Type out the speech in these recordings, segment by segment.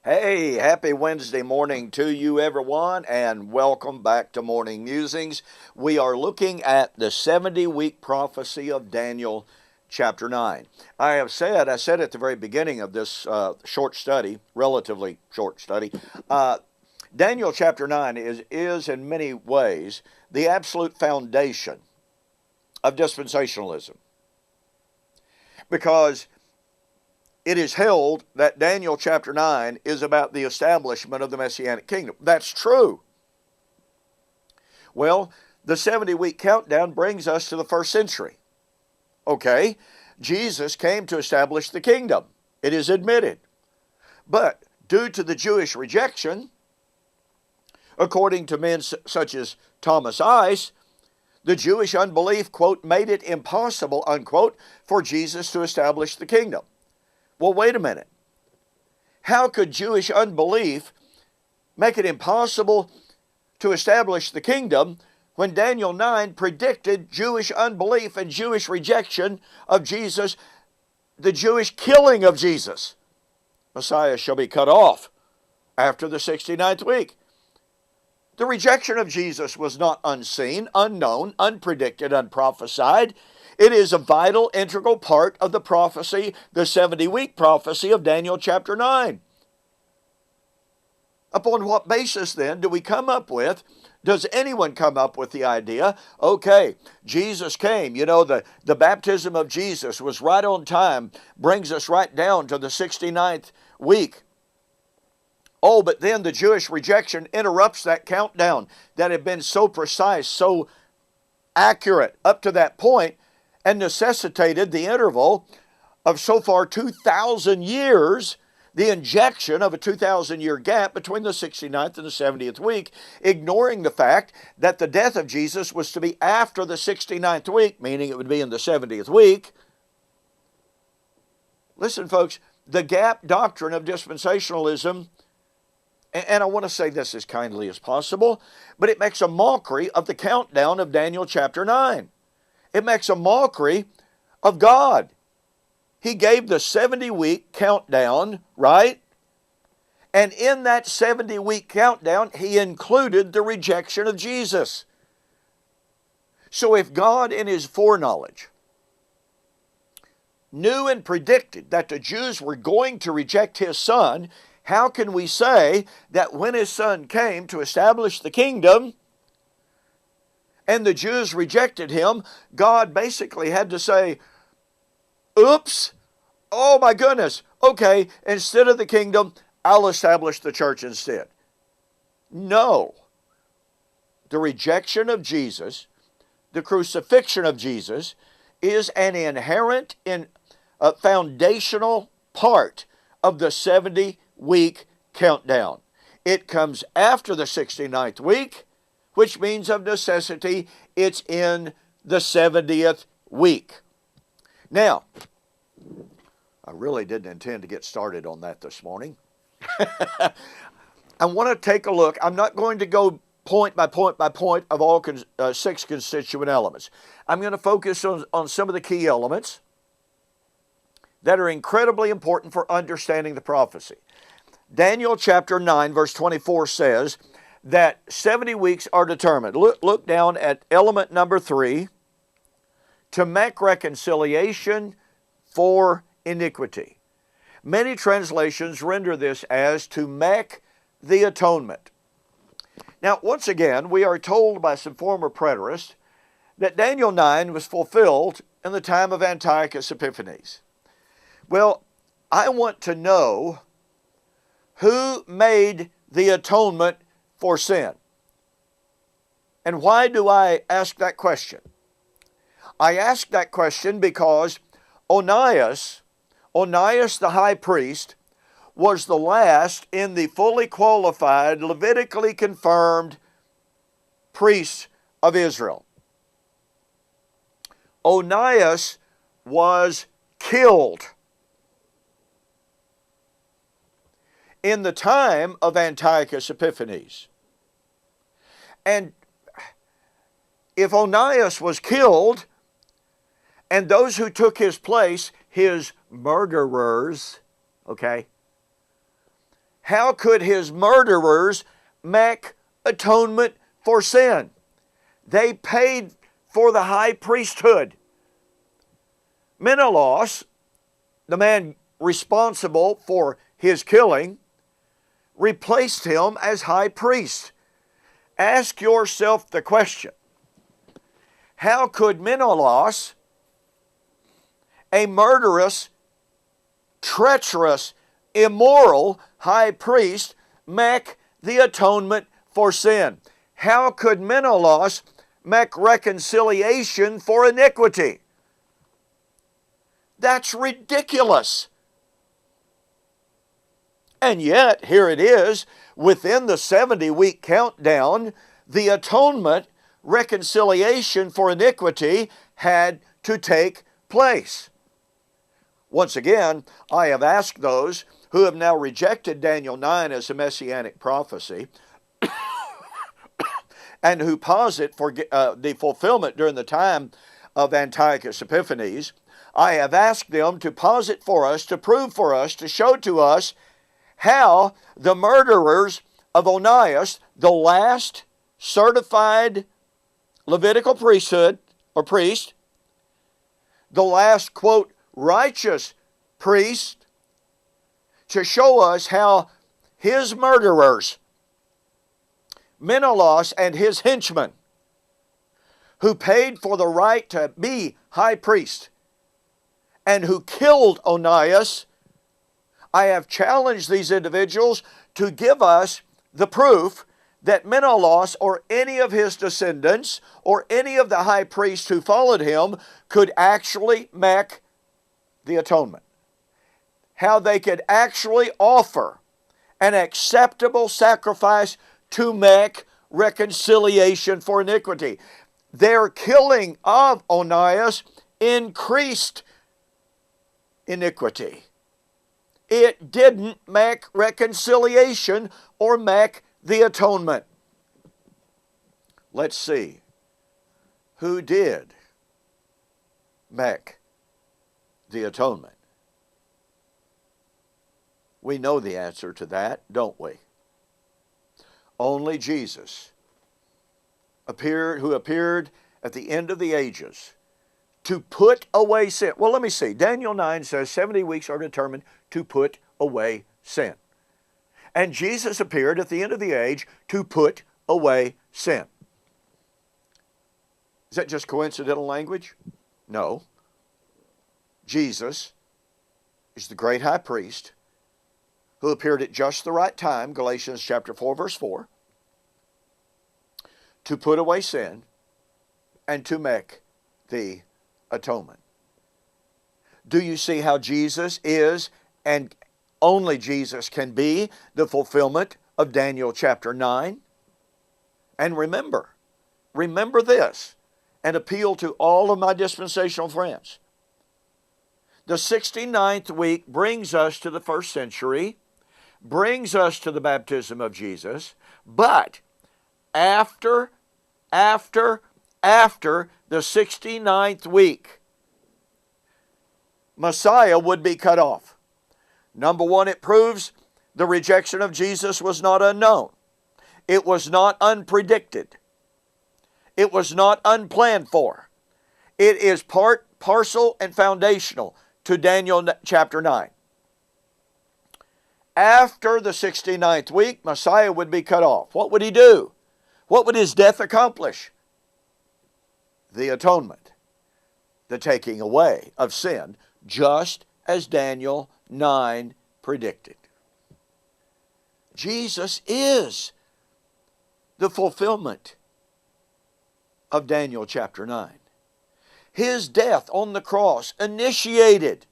Hey, happy Wednesday morning to you, everyone, and welcome back to Morning Musings. We are looking at the 70-week prophecy of Daniel chapter 9. I said at the very beginning of this short study, relatively short study, Daniel chapter 9 is in many ways the absolute foundation of dispensationalism, because it is held that Daniel chapter 9 is about the establishment of the Messianic kingdom. That's true. Well, the 70-week countdown brings us to the first century. Okay, Jesus came to establish the kingdom. It is admitted. But due to the Jewish rejection, according to men such as Thomas Ice, the Jewish unbelief, quote, made it impossible, unquote, for Jesus to establish the kingdom. Well, wait a minute. How could Jewish unbelief make it impossible to establish the kingdom when Daniel 9 predicted Jewish unbelief and Jewish rejection of Jesus, the Jewish killing of Jesus? Messiah shall be cut off after the 69th week. The rejection of Jesus was not unseen, unknown, unpredicted, unprophesied. It is a vital, integral part of the prophecy, the 70-week prophecy of Daniel chapter 9. Upon what basis, then, does anyone come up with the idea, okay, Jesus came, the baptism of Jesus was right on time, brings us right down to the 69th week. Oh, but then the Jewish rejection interrupts that countdown that had been so precise, so accurate up to that point, and necessitated the interval of so far 2,000 years, the injection of a 2,000-year gap between the 69th and the 70th week, ignoring the fact that the death of Jesus was to be after the 69th week, meaning it would be in the 70th week. Listen, folks, the gap doctrine of dispensationalism, and I want to say this as kindly as possible, but it makes a mockery of the countdown of Daniel chapter 9. It makes a mockery of God. He gave the 70-week countdown, right? And in that 70-week countdown, he included the rejection of Jesus. So if God in his foreknowledge knew and predicted that the Jews were going to reject his son, how can we say that when his son came to establish the kingdom and the Jews rejected him, God basically had to say, oops, oh my goodness, okay, instead of the kingdom, I'll establish the church instead. No. The rejection of Jesus, the crucifixion of Jesus, is an inherent and foundational part of the 70-week countdown. It comes after the 69th week, which means of necessity, it's in the 70th week. Now, I really didn't intend to get started on that this morning. I want to take a look. I'm not going to go point by point by point of all 6 constituent elements. I'm going to focus on some of the key elements that are incredibly important for understanding the prophecy. Daniel chapter 9, verse 24 says that 70 weeks are determined. Look down at element number 3, to make reconciliation for iniquity. Many translations render this as to make the atonement. Now, once again, we are told by some former preterists that Daniel 9 was fulfilled in the time of Antiochus Epiphanes. Well, I want to know who made the atonement for sin. And why do I ask that question? I ask that question because Onias the high priest, was the last in the fully qualified, Levitically confirmed priests of Israel. Onias was killed in the time of Antiochus Epiphanes. And if Onias was killed, and those who took his place, his murderers, okay, How could his murderers make atonement for sin? They paid for the high priesthood. Menelaus, the man responsible for his killing, replaced him as high priest. Ask yourself the question, how could Menelaus, a murderous, treacherous, immoral high priest, make the atonement for sin? How could Menelaus make reconciliation for iniquity? That's ridiculous. And yet, here it is, within the 70-week countdown, the atonement, reconciliation for iniquity, had to take place. Once again, I have asked those who have now rejected Daniel 9 as a messianic prophecy and who posit for the fulfillment during the time of Antiochus Epiphanes, I have asked them to posit for us, to prove for us, to show to us how the murderers of Onias, the last certified Levitical priesthood or priest, the last, quote, righteous priest, to show us how his murderers, Menelaus and his henchmen, who paid for the right to be high priest and who killed Onias, I have challenged these individuals to give us the proof that Menelaus or any of his descendants or any of the high priests who followed him could actually make the atonement. How they could actually offer an acceptable sacrifice to make reconciliation for iniquity. Their killing of Onias increased iniquity. It didn't make reconciliation or make the atonement. Let's see. Who did make the atonement? We know the answer to that, don't we? Only Jesus, who appeared at the end of the ages to put away sin. Well, let me see. Daniel 9 says 70 weeks are determined to put away sin. And Jesus appeared at the end of the age to put away sin. Is that just coincidental language? No. Jesus is the great high priest who appeared at just the right time, Galatians chapter 4, verse 4, to put away sin and to make the atonement. Do you see how Jesus is, and only Jesus can be, the fulfillment of Daniel chapter 9? And remember this, and appeal to all of my dispensational friends. The 69th week brings us to the first century, brings us to the baptism of Jesus, but after the 69th week, Messiah would be cut off. Number one, it proves the rejection of Jesus was not unknown. It was not unpredicted. It was not unplanned for. It is part, parcel, and foundational to Daniel chapter 9. After the 69th week, Messiah would be cut off. What would he do? What would his death accomplish? The atonement, the taking away of sin, just as Daniel 9 predicted. Jesus is the fulfillment of Daniel chapter 9. His death on the cross initiated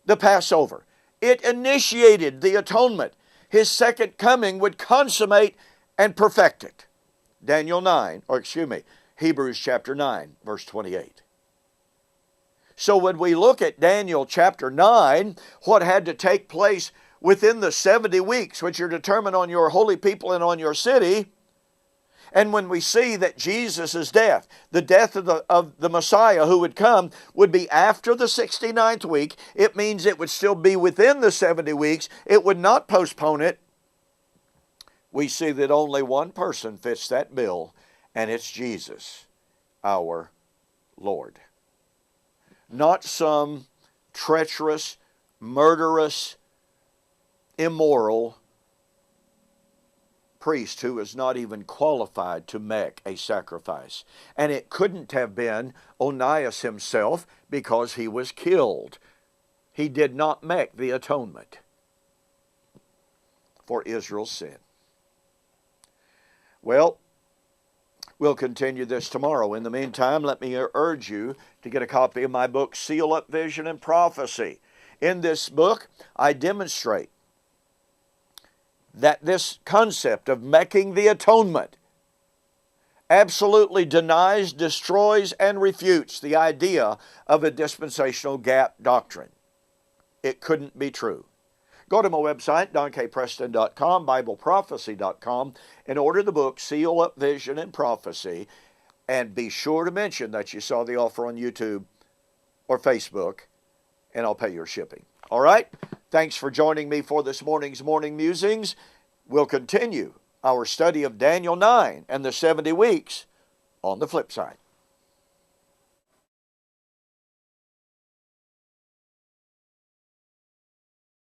the Passover. It initiated the atonement. His second coming would consummate and perfect it. Hebrews chapter 9, verse 28. So when we look at Daniel chapter 9, what had to take place within the 70 weeks, which are determined on your holy people and on your city, And when we see that Jesus' death, the death of the Messiah who would come, would be after the 69th week, it means it would still be within the 70 weeks. It would not postpone it. We see that only one person fits that bill, and it's Jesus, our Lord. Not some treacherous, murderous, immoral priest who is not even qualified to make a sacrifice. And it couldn't have been Onias himself because he was killed. He did not make the atonement for Israel's sin. Well, we'll continue this tomorrow. In the meantime, let me urge you to get a copy of my book, Seal Up Vision and Prophecy. In this book, I demonstrate that this concept of making the atonement absolutely denies, destroys, and refutes the idea of a dispensational gap doctrine. It couldn't be true. Go to my website, donkpreston.com, bibleprophecy.com, and order the book, Seal Up Vision and Prophecy, and be sure to mention that you saw the offer on YouTube or Facebook, and I'll pay your shipping. All right? Thanks for joining me for this morning's Morning Musings. We'll continue our study of Daniel 9 and the 70 weeks on the flip side.